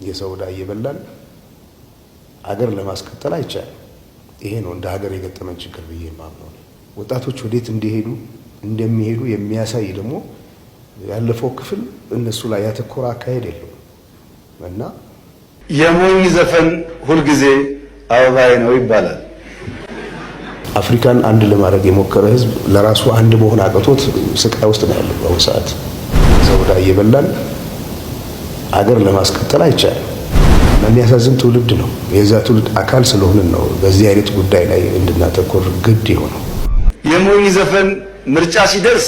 የሰው ዕዳ እየበላን አገር ለማስቀጠል አይቻልም። ይሄ ነው እንደ ሀገር የገጠመን ችግር ብዬ የማምነው። ወጣቶች ወዴት እንደሚሄዱ የሚያሳይ ደግሞ ያለፈው ክፍል እነሱ ላይ ያተኮረ አካሄድ የለውም እና የሞኝ ዘፈን ሁልጊዜ አበባዬ ነው ይባላል። አፍሪካን አንድ ለማድረግ የሞከረ ህዝብ ለራሱ አንድ መሆን አቅቶት ስቃይ ውስጥ ነው ያለው። በአሁኑ ሰዓት የሰው ዕዳ እየበላን አገር ለማስቀጠል አይቻልም። የሚያሳዝን ትውልድ ነው። የዛ ትውልድ አካል ስለሆንን ነው በዚህ አይነት ጉዳይ ላይ እንድናተኮር ግድ የሆነው። የሞኝ ዘፈን ምርጫ ሲደርስ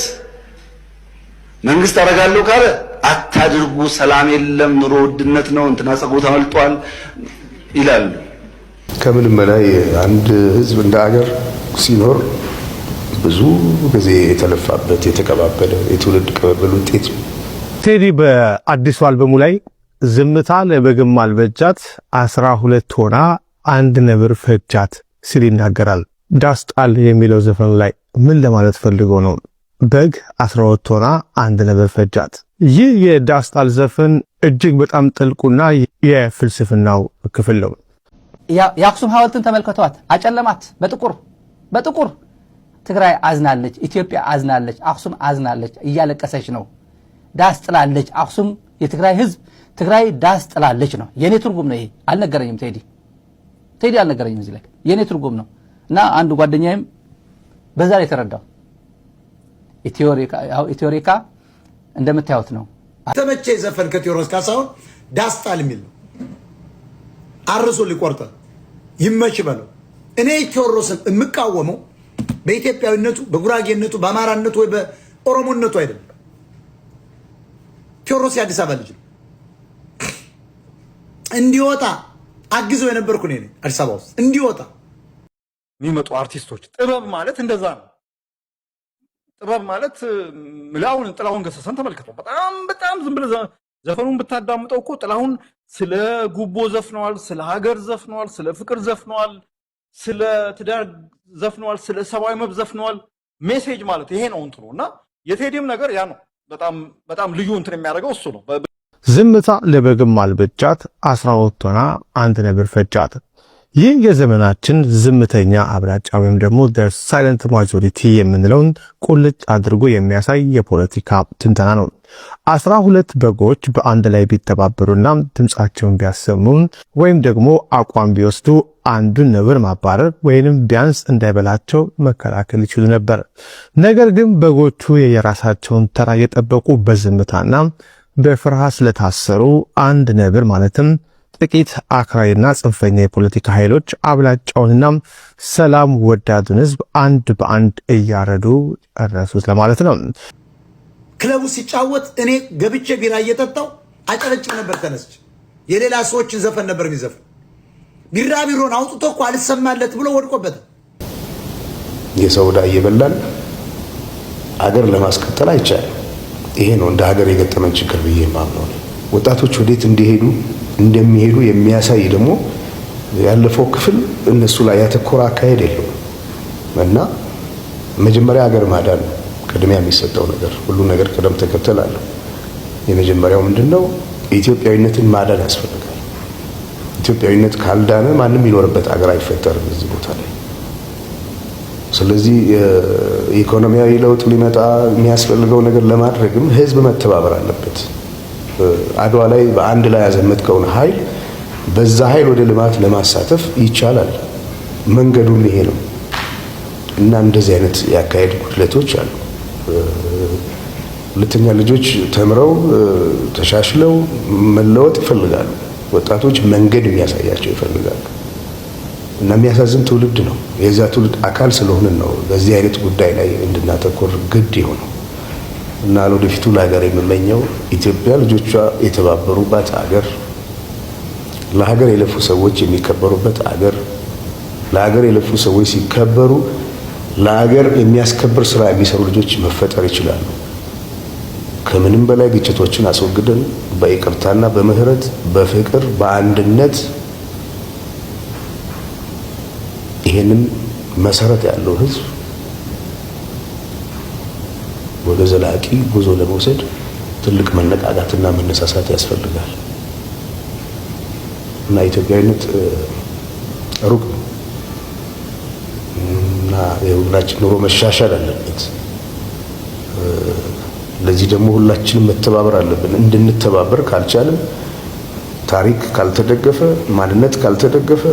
መንግስት አረጋለሁ ካለ አታድርጉ፣ ሰላም የለም፣ ኑሮ ውድነት ነው፣ እንትና ጸጉሩ ተመልጧል ይላሉ። ከምንም በላይ አንድ ህዝብ እንደ አገር ሲኖር ብዙ ጊዜ የተለፋበት የተቀባበለ የትውልድ ቅብብል ውጤት ነው። ቴዲ በአዲሱ አልበሙ ላይ ዝምታ ለበግም አልበጃት 12 ሆና አንድ ነብር ፈጃት ሲል ይናገራል። ዳስጣል የሚለው ዘፈን ላይ ምን ለማለት ፈልጎ ነው? በግ 12 ሆና አንድ ነብር ፈጃት። ይህ የዳስጣል ዘፈን እጅግ በጣም ጥልቁና የፍልስፍናው ክፍል ነው። የአክሱም ሐውልትን ተመልከቷት፣ አጨለማት። በጥቁር ትግራይ አዝናለች፣ ኢትዮጵያ አዝናለች፣ አክሱም አዝናለች፣ እያለቀሰች ነው። ዳስ ጥላለች አክሱም፣ የትግራይ ህዝብ ትግራይ ዳስ ጥላለች ነው። የኔ ትርጉም ነው ይሄ። አልነገረኝም ቴዲ አልነገረኝም። እዚህ ላይ የኔ ትርጉም ነው እና አንድ ጓደኛዬም በዛ ላይ ተረዳው። ኢትዮሪካ እንደምታዩት ነው። ተመቼ ዘፈን ከቴዎድሮስ ካሳሁን ዳስጣል የሚል ነው። አርሶ ሊቆርጠ ይመች በለው። እኔ ቴዎድሮስን የምቃወመው በኢትዮጵያዊነቱ፣ በጉራጌነቱ፣ በአማራነቱ ወይ በኦሮሞነቱ አይደለም። ቴዎድሮስ የአዲስ አበባ ልጅ ነው። እንዲወጣ አግዘው የነበርኩ እኔ ነኝ። አዲስ አበባ ውስጥ እንዲወጣ የሚመጡ አርቲስቶች ጥበብ ማለት እንደዛ ነው። ጥበብ ማለት ጥላሁን ገሰሰን ተመልከተው። በጣም ዝም ብለህ ዘፈኑን ብታዳምጠው እኮ ጥላሁን ስለ ጉቦ ዘፍነዋል፣ ስለ ሀገር ዘፍነዋል፣ ስለ ፍቅር ዘፍነዋል፣ ስለ ትዳር ዘፍነዋል፣ ስለ ሰብአዊ መብት ዘፍነዋል። ሜሴጅ ማለት ይሄ ነው እንትኑ እና የቴዲም ነገር ያ ነው። በጣም ልዩ እንትን የሚያደርገው እሱ ነው። ዝምታ ለበግም አልበጃት 12 ሆና አንድ ነብር ፈጃት። ይህ የዘመናችን ዝምተኛ አብላጫ ወይም ደግሞ ሳይለንት ማጆሪቲ የምንለውን ቁልጭ አድርጎ የሚያሳይ የፖለቲካ ትንተና ነው። 12 በጎች በአንድ ላይ ቢተባበሩና ድምጻቸውን ቢያሰሙን ወይም ደግሞ አቋም ቢወስዱ አንዱን ነብር ማባረር ወይንም ቢያንስ እንዳይበላቸው መከላከል ይችሉ ነበር። ነገር ግን በጎቹ የራሳቸውን ተራ የጠበቁ በዝምታና በፍርሃት ስለታሰሩ አንድ ነብር ማለትም ጥቂት አክራሪና ጽንፈኛ የፖለቲካ ኃይሎች አብላጫውንና ሰላም ወዳዱን ህዝብ አንድ በአንድ እያረዱ ጨረሱት ለማለት ነው። ክለቡ ሲጫወት እኔ ገብቼ ቢራ እየጠጣው አጨረጭ ነበር። ተነስቼ የሌላ ሰዎችን ዘፈን ነበር የሚዘፍን። ቢራቢሮን አውጥቶ እኮ አልሰማለት ብሎ ወድቆበታል። የሰው ዕዳ እየበላን አገር ለማስቀጠል አይቻልም። ይሄ ነው እንደ ሀገር የገጠመን ችግር ብዬ የማምነው። ወጣቶች ወዴት እንደሚሄዱ የሚያሳይ ደግሞ ያለፈው ክፍል እነሱ ላይ ያተኮረ አካሄድ የለውም እና መጀመሪያ ሀገር ማዳን ነው ቅድሚያ የሚሰጠው ነገር። ሁሉ ነገር ቅደም ተከተል አለው። የመጀመሪያው ምንድነው? ኢትዮጵያዊነትን ማዳን ያስፈልጋል። ኢትዮጵያዊነት ካልዳነ ማንም የሚኖርበት ሀገር አይፈጠርም እዚህ ቦታ ላይ። ስለዚህ ኢኮኖሚያዊ ለውጥ ሊመጣ የሚያስፈልገው ነገር ለማድረግም ህዝብ መተባበር አለበት። አድዋ ላይ በአንድ ላይ ያዘመትከውን ኃይል በዛ ኃይል ወደ ልማት ለማሳተፍ ይቻላል። መንገዱም ይሄ ነው እና እንደዚህ አይነት ያካሄድ ጉድለቶች አሉ። ሁለተኛ ልጆች ተምረው ተሻሽለው መለወጥ ይፈልጋሉ። ወጣቶች መንገድ የሚያሳያቸው ይፈልጋሉ እና የሚያሳዝን ትውልድ ነው። የዛ ትውልድ አካል ስለሆንን ነው በዚህ አይነት ጉዳይ ላይ እንድናተኮር ግድ የሆነው እና ለወደፊቱ ለሀገር የምመኘው ኢትዮጵያ ልጆቿ የተባበሩባት ሀገር፣ ለሀገር የለፉ ሰዎች የሚከበሩበት ሀገር፣ ለሀገር የለፉ ሰዎች ሲከበሩ ለሀገር የሚያስከብር ስራ የሚሰሩ ልጆች መፈጠር ይችላሉ። ከምንም በላይ ግጭቶችን አስወግደን በይቅርታና በምህረት በፍቅር በአንድነት ይሄንን መሰረት ያለው ህዝብ ወደ ዘላቂ ጉዞ ለመውሰድ ትልቅ መነቃቃትና መነሳሳት ያስፈልጋል። እና ኢትዮጵያዊነት ሩቅ ነው እና የሁላችን ኑሮ መሻሻል አለበት። ለዚህ ደግሞ ሁላችንም መተባበር አለብን። እንድንተባበር ካልቻለን ታሪክ ካልተደገፈ፣ ማንነት ካልተደገፈ፣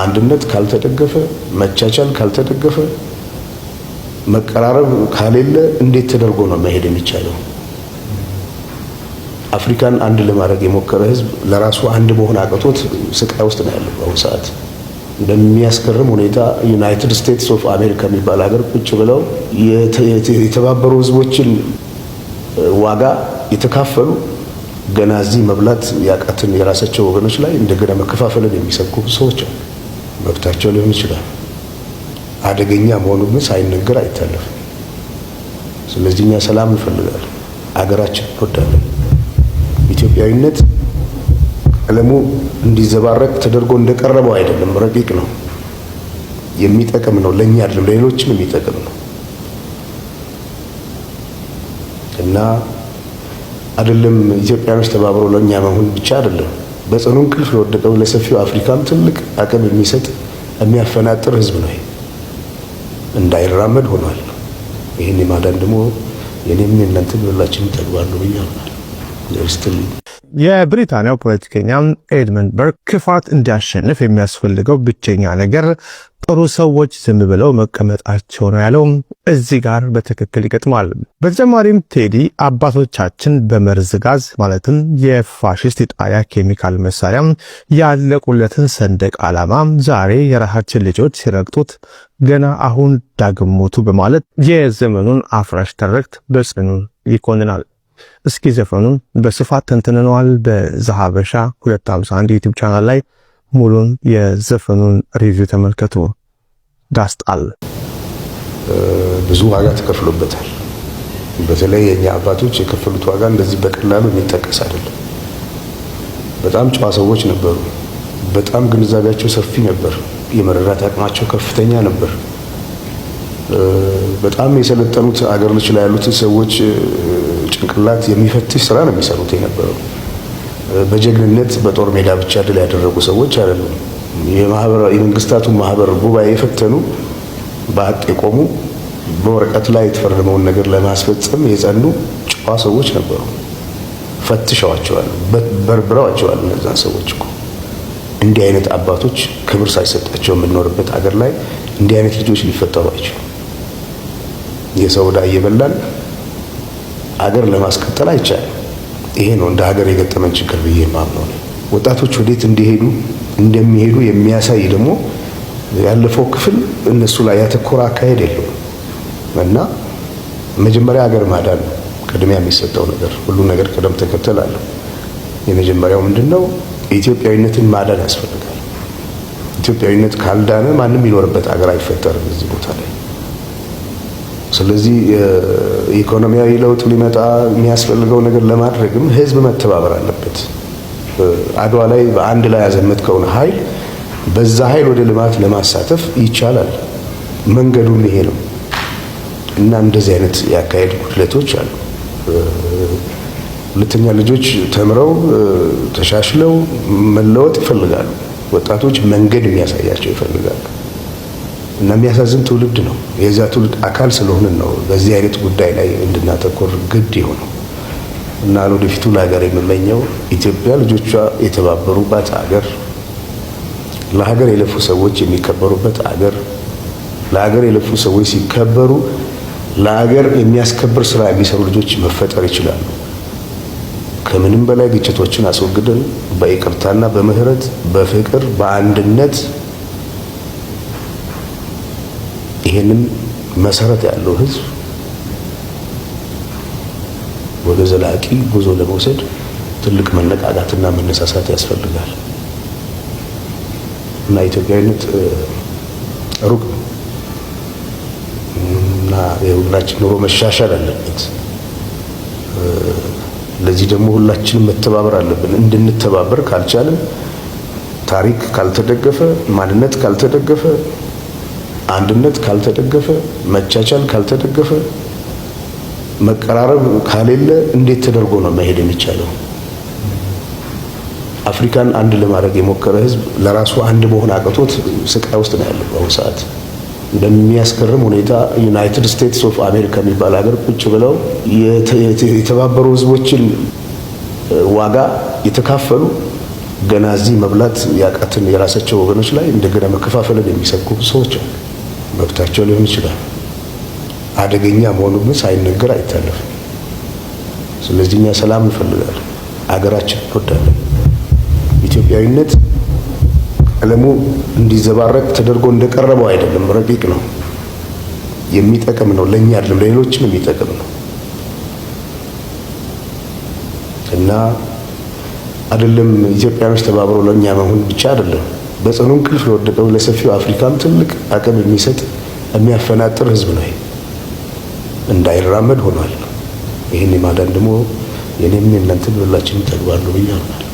አንድነት ካልተደገፈ፣ መቻቻል ካልተደገፈ፣ መቀራረብ ካሌለ እንዴት ተደርጎ ነው መሄድ የሚቻለው? አፍሪካን አንድ ለማድረግ የሞከረ ህዝብ ለራሱ አንድ መሆን አቅቶት ስቃይ ውስጥ ነው ያለው በአሁኑ ሰዓት። በሚያስገርም ሁኔታ ዩናይትድ ስቴትስ ኦፍ አሜሪካ የሚባል ሀገር ቁጭ ብለው የተባበሩ ህዝቦችን ዋጋ የተካፈሉ ገና እዚህ መብላት ያቃትን የራሳቸው ወገኖች ላይ እንደገና መከፋፈልን የሚሰብኩ ሰዎች አሉ። መብታቸው ሊሆን ይችላል። አደገኛ መሆኑን ግን ሳይነገር አይታለፍም። ስለዚህ እኛ ሰላም እንፈልጋለን፣ አገራችን እንወዳለን። ኢትዮጵያዊነት ቀለሙ እንዲዘባረቅ ተደርጎ እንደቀረበው አይደለም፣ ረቂቅ ነው፣ የሚጠቅም ነው። ለኛ አይደለም ለሌሎችም የሚጠቅም ነው እና አይደለም ኢትዮጵያኖች ተባብረው ለኛ መሆን ብቻ አይደለም፣ በጽኑ እንቅልፍ ለወደቀው ለሰፊው አፍሪካም ትልቅ አቅም የሚሰጥ የሚያፈናጥር ህዝብ ነው። እንዳይራመድ ሆኗል። ይህን የማዳን ደግሞ የኔም የእናንተም ሁላችንም ተግባር ነው ብያለሁ። የብሪታንያው ፖለቲከኛ ኤድመንድ በርግ ክፋት እንዲያሸንፍ የሚያስፈልገው ብቸኛ ነገር ጥሩ ሰዎች ዝም ብለው መቀመጣቸው ነው ያለው እዚህ ጋር በትክክል ይገጥማል። በተጨማሪም ቴዲ አባቶቻችን በመርዝ ጋዝ ማለትም የፋሽስት ኢጣሊያ ኬሚካል መሳሪያ ያለቁለትን ሰንደቅ ዓላማ ዛሬ የራሳችን ልጆች ሲረግጡት ገና አሁን ዳግም ሞቱ በማለት የዘመኑን አፍራሽ ትርክት በጽኑ ይኮንናል። እስኪ ዘፈኑን በስፋት ተንትነነዋል። በዛሀበሻ 251 ዩቲዩብ ቻናል ላይ ሙሉን የዘፈኑን ሪቪው ተመልከቱ። ዳስጣል ብዙ ዋጋ ተከፍሎበታል። በተለይ የኛ አባቶች የከፈሉት ዋጋ እንደዚህ በቀላሉ የሚጠቀስ አይደለም። በጣም ጨዋ ሰዎች ነበሩ። በጣም ግንዛቤያቸው ሰፊ ነበር። የመረዳት አቅማቸው ከፍተኛ ነበር። በጣም የሰለጠኑት አገሮች ላይ ያሉት ሰዎች ጭንቅላት የሚፈትሽ ስራ ነው የሚሰሩት የነበረው። በጀግንነት በጦር ሜዳ ብቻ ድል ያደረጉ ሰዎች አይደሉም። የመንግስታቱ ማህበር ጉባኤ የፈተኑ በሀቅ የቆሙ በወረቀት ላይ የተፈረመውን ነገር ለማስፈጸም የጸኑ ጨዋ ሰዎች ነበሩ። ፈትሸዋቸዋል፣ በርብረዋቸዋል። እነዛን ሰዎች እኮ እንዲህ አይነት አባቶች ክብር ሳይሰጣቸው የምንኖርበት አገር ላይ እንዲህ አይነት ልጆች ሊፈጠሩ አይችሉም። የሰው ዕዳ እየበላን አገር ለማስቀጠል አይቻልም። ይሄ ነው እንደ ሀገር የገጠመን ችግር ብዬ የማምነው ነው። ወጣቶች ወዴት እንደሚሄዱ የሚያሳይ ደግሞ ያለፈው ክፍል እነሱ ላይ ያተኮረ አካሄድ የለውም እና መጀመሪያ ሀገር ማዳን ነው ቅድሚያ የሚሰጠው ነገር። ሁሉ ነገር ቅደም ተከተል አለው። የመጀመሪያው ምንድነው? ኢትዮጵያዊነትን ማዳን ያስፈልጋል። ኢትዮጵያዊነት ካልዳነ ማንም ይኖርበት ሀገር አይፈጠርም እዚህ ቦታ ላይ። ስለዚህ ኢኮኖሚያዊ ለውጥ ሊመጣ የሚያስፈልገው ነገር ለማድረግም ህዝብ መተባበር አለበት። አድዋ ላይ በአንድ ላይ ያዘመትከውን ኃይል በዛ ኃይል ወደ ልማት ለማሳተፍ ይቻላል። መንገዱም ይሄ ነው እና እንደዚህ አይነት ያካሄድ ጉድለቶች አሉ። ሁለተኛ ልጆች ተምረው ተሻሽለው መለወጥ ይፈልጋሉ። ወጣቶች መንገድ የሚያሳያቸው ይፈልጋሉ እና የሚያሳዝን ትውልድ ነው። የዛ ትውልድ አካል ስለሆንን ነው በዚህ አይነት ጉዳይ ላይ እንድናተኮር ግድ ይሆነው እና ለወደፊቱ ለሀገር የምመኘው ኢትዮጵያ ልጆቿ የተባበሩባት ሀገር፣ ለሀገር የለፉ ሰዎች የሚከበሩበት ሀገር፣ ለሀገር የለፉ ሰዎች ሲከበሩ ለሀገር የሚያስከብር ስራ የሚሰሩ ልጆች መፈጠር ይችላሉ። ከምንም በላይ ግጭቶችን አስወግደን በይቅርታና በምህረት በፍቅር በአንድነት ይሄንን መሰረት ያለው ህዝብ ወደ ዘላቂ ጉዞ ለመውሰድ ትልቅ መነቃቃትና መነሳሳት ያስፈልጋል እና ኢትዮጵያዊነት ሩቅ እና የሁላችን ኑሮ መሻሻል አለበት። ለዚህ ደግሞ ሁላችንም መተባበር አለብን። እንድንተባበር ካልቻለን ታሪክ ካልተደገፈ፣ ማንነት ካልተደገፈ፣ አንድነት ካልተደገፈ፣ መቻቻል ካልተደገፈ፣ መቀራረብ ካሌለ እንዴት ተደርጎ ነው መሄድ የሚቻለው? አፍሪካን አንድ ለማድረግ የሞከረ ህዝብ ለራሱ አንድ መሆን አቅቶት ስቃይ ውስጥ ነው ያለው በአሁኑ ሰዓት። እንደሚያስገርም ሁኔታ ዩናይትድ ስቴትስ ኦፍ አሜሪካ የሚባል ሀገር ቁጭ ብለው የተባበሩ ህዝቦችን ዋጋ የተካፈሉ ገና እዚህ መብላት ያቃትን የራሳቸው ወገኖች ላይ እንደገና መከፋፈልን የሚሰብኩ ሰዎች አሉ። መብታቸው ሊሆን ይችላል። አደገኛ መሆኑ ግን ሳይነገር አይታለፍም። ስለዚህ እኛ ሰላም እንፈልጋለን፣ አገራችን እንወዳለን። ኢትዮጵያዊነት ቀለሙ እንዲዘባረቅ ተደርጎ እንደቀረበው አይደለም፣ ረቂቅ ነው፣ የሚጠቅም ነው። ለኛ አይደለም ለሌሎችም የሚጠቅም ነው እና አይደለም ኢትዮጵያኖች ተባብረው ለኛ መሆን ብቻ አይደለም፣ በጽኑ እንቅልፍ ለወደቀው ለሰፊው አፍሪካም ትልቅ አቅም የሚሰጥ የሚያፈናጥር ህዝብ ነው። እንዳይራመድ ሆኗል። ይህን የማዳን ደግሞ የኔም የእናንተም ሁላችንም ተግባር ነው ብዬ አምናለሁ።